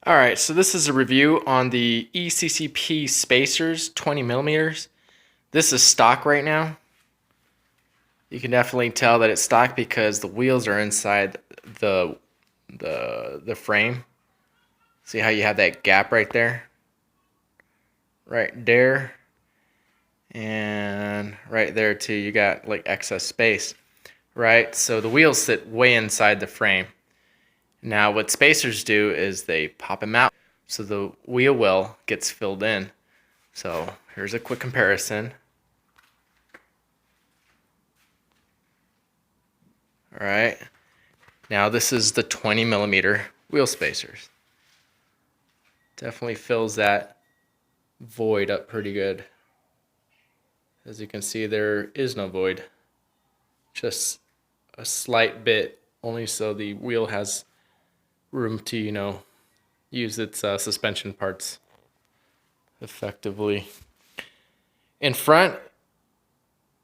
Alright, so this is a review on the ECCP spacers, 20 millimeters. This is stock right now. You can definitely tell that it's stock because the wheels are inside the frame. See how you have that gap right there? Right there. And right there too, you got like excess space. Right? So the wheels sit way inside the frame. Now what spacers do is they pop them out so the wheel well gets filled in. So here's a quick comparison. Alright, now this is the 20 millimeter wheel spacers. Definitely fills that void up pretty good. As you can see, there is no void. Just a slight bit, only so the wheel has room to, use its suspension parts effectively. In front,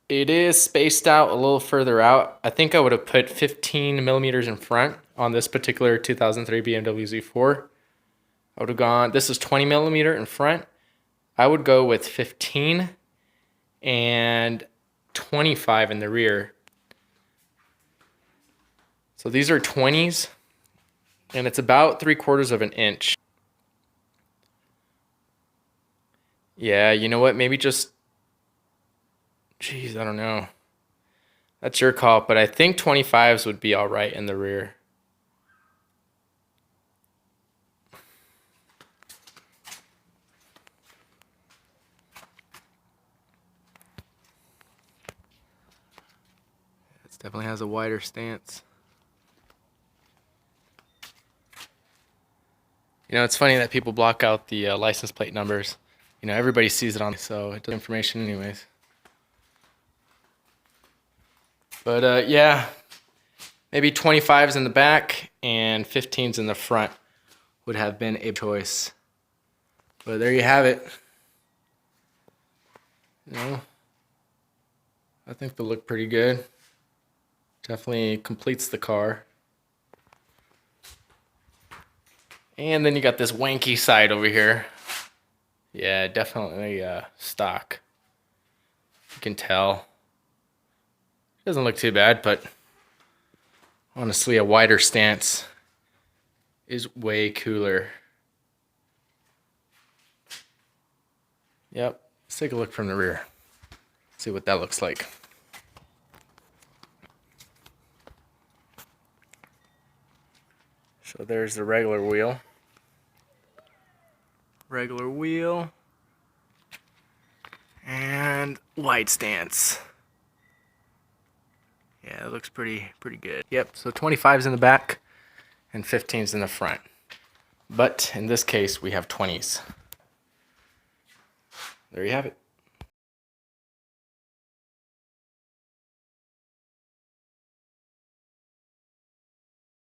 it is spaced out a little further out. I think I would have put 15 millimeters in front on this particular 2003 BMW Z4. I would have gone, this is 20 millimeter in front. I would go with 15 and 25 in the rear. So these are 20s. And it's about 3/4 of an inch. Yeah, you know what? Maybe just, geez, I don't know. That's your call, but I think 25s would be all right in the rear. It definitely has a wider stance. It's funny that people block out the license plate numbers. Everybody sees it on, so it does information anyways. But yeah, maybe 25s in the back and 15s in the front would have been a choice. But there you have it. I think they look pretty good. Definitely completes the car. And then you got this wanky side over here. Yeah, definitely stock. You can tell. Doesn't look too bad, but honestly, a wider stance is way cooler. Yep, let's take a look from the rear. See what that looks like. So there's the regular wheel. Regular wheel. And wide stance. Yeah, it looks pretty good. Yep, so 25's in the back and 15's in the front. But in this case, we have 20s. There you have it.